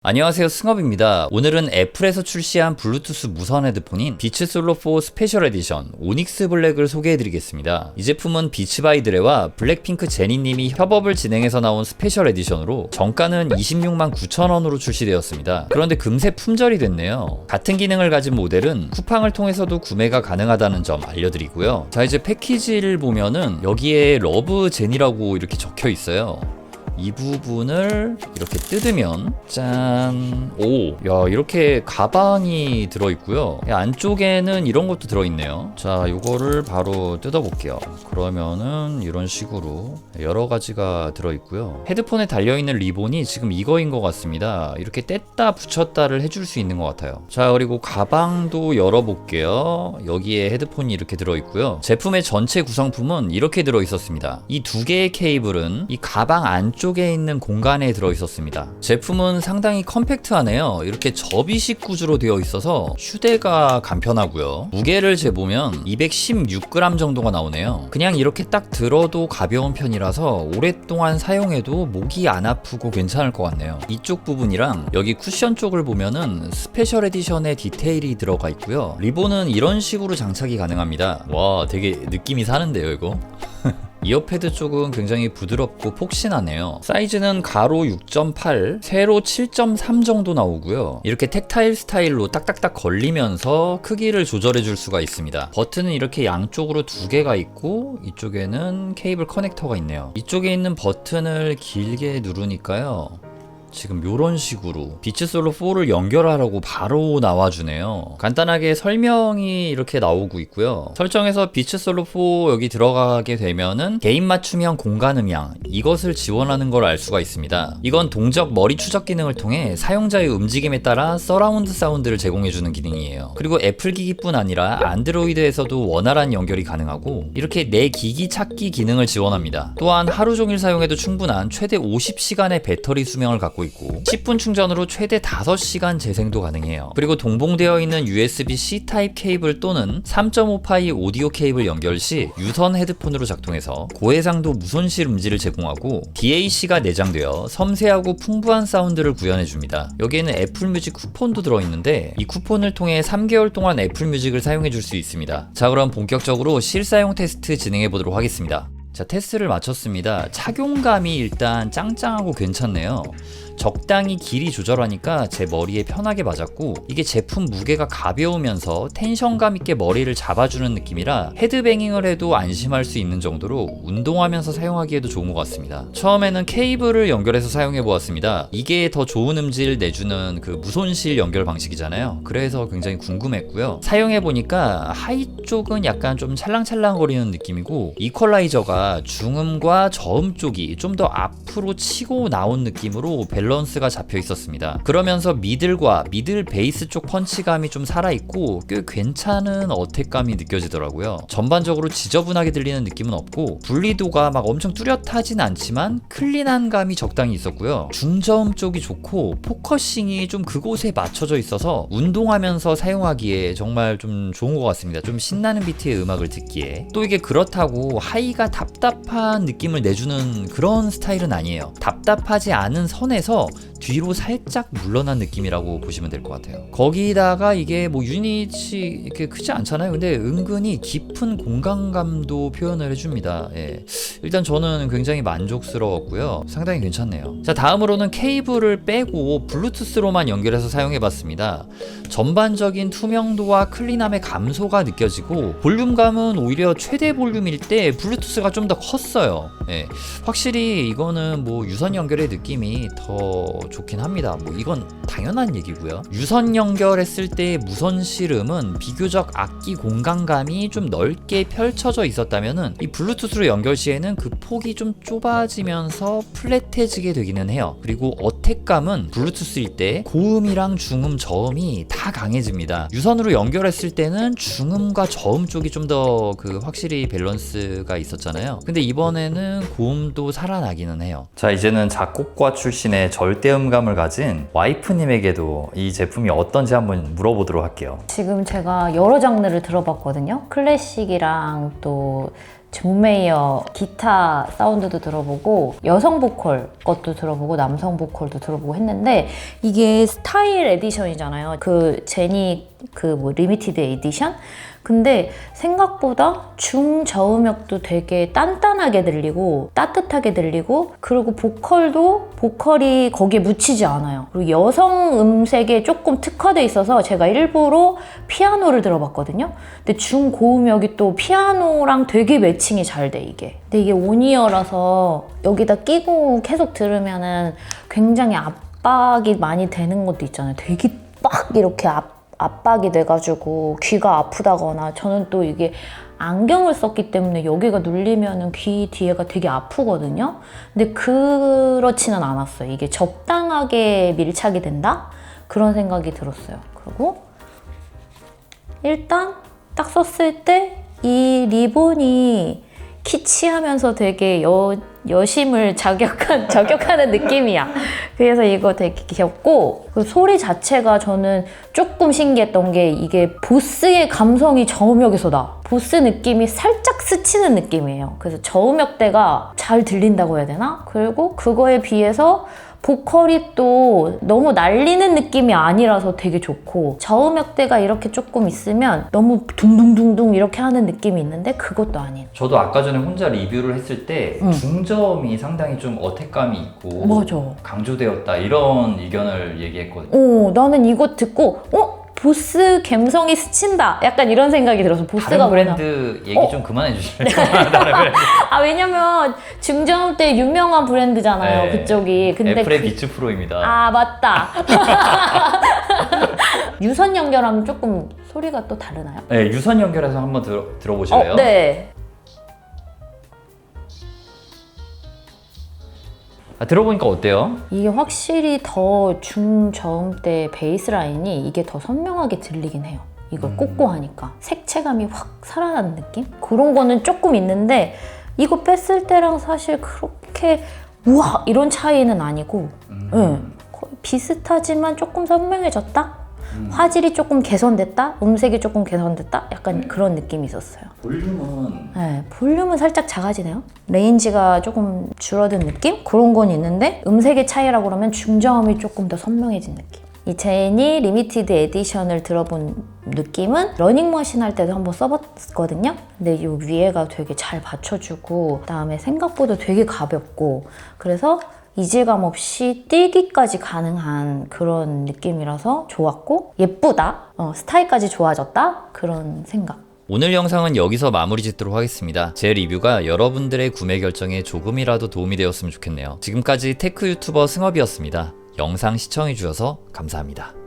안녕하세요, 승업입니다. 오늘은 애플에서 출시한 블루투스 무선 헤드폰인 비츠 솔로 4 스페셜 에디션 오닉스 블랙을 소개해드리겠습니다. 이 제품은 비츠바이 드레와 블랙핑크 제니님이 협업을 진행해서 나온 스페셜 에디션으로 정가는 26만 9천원으로 출시되었습니다. 그런데 금세 품절이 됐네요. 같은 기능을 가진 모델은 쿠팡을 통해서도 구매가 가능하다는 점 알려드리고요. 자, 이제 패키지를 보면은 여기에 러브 제니라고 이렇게 적혀 있어요. 이 부분을 이렇게 뜯으면 짠! 오! 야, 이렇게 가방이 들어있고요. 안쪽에는 이런 것도 들어있네요. 자, 이거를 바로 뜯어볼게요. 그러면은 이런 식으로 여러 가지가 들어있고요. 헤드폰에 달려있는 리본이 지금 이거인 것 같습니다. 이렇게 뗐다 붙였다를 해줄 수 있는 것 같아요. 자, 그리고 가방도 열어볼게요. 여기에 헤드폰이 이렇게 들어있고요. 제품의 전체 구성품은 이렇게 들어있었습니다. 이 두 개의 케이블은 이 가방 안쪽에 있는 공간에 들어있었습니다. 제품은 상당히 컴팩트하네요. 이렇게 접이식 구조로 되어 있어서 휴대가 간편하고요. 무게를 재보면 216g 정도가 나오네요. 그냥 이렇게 딱 들어도 가벼운 편이라서 오랫동안 사용해도 목이 안 아프고 괜찮을 것 같네요. 이쪽 부분이랑 여기 쿠션 쪽을 보면은 스페셜 에디션의 디테일이 들어가 있고요. 리본은 이런 식으로 장착이 가능합니다. 와, 되게 느낌이 사는데요, 이거? 이어패드 쪽은 굉장히 부드럽고 폭신하네요. 사이즈는 가로 6.8, 세로 7.3 정도 나오고요. 이렇게 텍타일 스타일로 딱딱딱 걸리면서 크기를 조절해 줄 수가 있습니다. 버튼은 이렇게 양쪽으로 두 개가 있고 이쪽에는 케이블 커넥터가 있네요. 이쪽에 있는 버튼을 길게 누르니까요, 지금 이런 식으로 비츠 솔로 4를 연결하라고 바로 나와주네요. 간단하게 설명이 이렇게 나오고 있고요. 설정에서 비츠 솔로 4 여기 들어가게 되면은 개인 맞춤형 공간 음향, 이것을 지원하는 걸 알 수가 있습니다. 이건 동적 머리 추적 기능을 통해 사용자의 움직임에 따라 서라운드 사운드를 제공해주는 기능이에요. 그리고 애플 기기뿐 아니라 안드로이드에서도 원활한 연결이 가능하고 이렇게 내 기기 찾기 기능을 지원합니다. 또한 하루 종일 사용해도 충분한 최대 50시간의 배터리 수명을 갖고 있고 10분 충전으로 최대 5시간 재생도 가능해요. 그리고 동봉되어 있는 USB-C 타입 케이블 또는 3.5파이 오디오 케이블 연결 시 유선 헤드폰으로 작동해서 고해상도 무손실 음질을 제공하고 DAC가 내장되어 섬세하고 풍부한 사운드를 구현해줍니다. 여기에는 애플뮤직 쿠폰도 들어있는데 이 쿠폰을 통해 3개월 동안 애플뮤직을 사용해줄 수 있습니다. 자, 그럼 본격적으로 실사용 테스트 진행해보도록 하겠습니다. 자, 테스트를 마쳤습니다. 착용감이 일단 짱짱하고 괜찮네요. 적당히 길이 조절하니까 제 머리에 편하게 맞았고 이게 제품 무게가 가벼우면서 텐션감 있게 머리를 잡아주는 느낌이라 헤드뱅잉을 해도 안심할 수 있는 정도로 운동하면서 사용하기에도 좋은 것 같습니다. 처음에는 케이블을 연결해서 사용해 보았습니다. 이게 더 좋은 음질 내주는 그 무손실 연결 방식이잖아요. 그래서 굉장히 궁금했고요. 사용해 보니까 하이 쪽은 약간 좀 찰랑찰랑거리는 느낌이고 이퀄라이저가 중음과 저음 쪽이 좀 더 앞으로 치고 나온 느낌으로 밸런스가 잡혀 있었습니다. 그러면서 미들과 미들 베이스 쪽 펀치감이 좀 살아있고 꽤 괜찮은 어택감이 느껴지더라고요. 전반적으로 지저분하게 들리는 느낌은 없고 분리도가 막 엄청 뚜렷하진 않지만 클린한 감이 적당히 있었고요. 중저음 쪽이 좋고 포커싱이 좀 그곳에 맞춰져 있어서 운동하면서 사용하기에 정말 좀 좋은 것 같습니다. 좀 신나는 비트의 음악을 듣기에. 또 이게 그렇다고 하이가 답답한 느낌을 내주는 그런 스타일은 아니에요. 답답하지 않은 선에서 뒤로 살짝 물러난 느낌이라고 보시면 될 것 같아요. 거기다가 이게 뭐 유닛이 이렇게 크지 않잖아요. 근데 은근히 깊은 공간감도 표현을 해줍니다. 예. 일단 저는 굉장히 만족스러웠고요. 상당히 괜찮네요. 자, 다음으로는 케이블을 빼고 블루투스로만 연결해서 사용해봤습니다. 전반적인 투명도와 클린함의 감소가 느껴지고 볼륨감은 오히려 최대 볼륨일 때 블루투스가 좀 더 컸어요. 예. 확실히 이거는 뭐 유선 연결의 느낌이 더 좋긴 합니다. 뭐 이건 당연한 얘기고요. 유선 연결했을 때의 무선실음은 비교적 악기 공간감이 좀 넓게 펼쳐져 있었다면은 이 블루투스로 연결 시에는 그 폭이 좀 좁아지면서 플랫해지게 되기는 해요. 그리고 어택감은 블루투스일 때 고음이랑 중음, 저음이 다 강해집니다. 유선으로 연결했을 때는 중음과 저음 쪽이 좀 더 그 확실히 밸런스가 있었잖아요. 근데 이번에는 고음도 살아나기는 해요. 자, 이제는 작곡가 출신의 절대음감을 가진 와이프님에게도 이 제품이 어떤지 한번 물어보도록 할게요. 지금 제가 여러 장르를 들어봤거든요. 클래식이랑 또 존 메이어 기타 사운드도 들어보고 여성 보컬 것도 들어보고 남성 보컬도 들어보고 했는데 이게 스타일 에디션이잖아요. 그 제니 리미티드 에디션? 근데 생각보다 중저음역도 되게 단단하게 들리고 따뜻하게 들리고 그리고 보컬이 거기에 묻히지 않아요. 그리고 여성 음색에 조금 특화돼 있어서 제가 일부러 피아노를 들어봤거든요. 근데 중고음역이 또 피아노랑 되게 매칭이 잘 돼 이게. 근데 이게 온이어라서 여기다 끼고 계속 들으면은 굉장히 압박이 많이 되는 것도 있잖아요. 되게 빡 이렇게 압박이 돼가지고 귀가 아프다거나 저는 또 이게 안경을 썼기 때문에 여기가 눌리면은 귀 뒤에가 되게 아프거든요. 근데 그렇지는 않았어요. 이게 적당하게 밀착이 된다? 그런 생각이 들었어요. 그리고 일단 딱 썼을 때 이 리본이 키치하면서 되게 여심을 저격하는 느낌이야. 그래서 이거 되게 귀엽고 그 소리 자체가 저는 조금 신기했던 게 이게 보스의 감성이 저음역에서 나. 보스 느낌이 살짝 스치는 느낌이에요. 그래서 저음역대가 잘 들린다고 해야 되나? 그리고 그거에 비해서 보컬이 또 너무 날리는 느낌이 아니라서 되게 좋고 저음역대가 이렇게 조금 있으면 너무 둥둥둥둥 이렇게 하는 느낌이 있는데 그것도 아닌. 저도 아까 전에 혼자 리뷰를 했을 때 중저음이 상당히 좀 어택감이 있고 맞아. 강조되었다 이런 의견을 얘기했거든요. 나는 이거 듣고 보스 감성이 스친다. 약간 이런 생각이 들어서 보스가 다른 브랜드 얘기 좀 그만해 주실래요? 다른 브랜드. 왜냐면 중저음대 유명한 브랜드잖아요. 네. 그쪽이. 근데 애플의 비츠 프로입니다. 맞다. 유선 연결하면 조금 소리가 또 다르나요? 네, 유선 연결해서 한번 들어보실래요? 네. 들어보니까 어때요? 이게 확실히 더 중저음대 베이스 라인이 이게 더 선명하게 들리긴 해요. 이걸 꽂고 하니까 색채감이 확 살아나는 느낌? 그런 거는 조금 있는데 이거 뺐을 때랑 사실 그렇게 우와 이런 차이는 아니고 거의 비슷하지만 조금 선명해졌다? 화질이 조금 개선됐다? 음색이 조금 개선됐다? 약간 그런 느낌이 있었어요. 볼륨은? 네, 볼륨은 살짝 작아지네요. 레인지가 조금 줄어든 느낌? 그런 건 있는데 음색의 차이라고 그러면 중저음이 조금 더 선명해진 느낌. 이 제니 리미티드 에디션을 들어본 느낌은 러닝머신 할 때도 한번 써봤거든요. 근데 이 위에가 되게 잘 받쳐주고 그다음에 생각보다 되게 가볍고 그래서 이질감 없이 뛰기까지 가능한 그런 느낌이라서 좋았고 예쁘다, 스타일까지 좋아졌다 그런 생각. 오늘 영상은 여기서 마무리 짓도록 하겠습니다. 제 리뷰가 여러분들의 구매 결정에 조금이라도 도움이 되었으면 좋겠네요. 지금까지 테크 유튜버 승업이었습니다. 영상 시청해주셔서 감사합니다.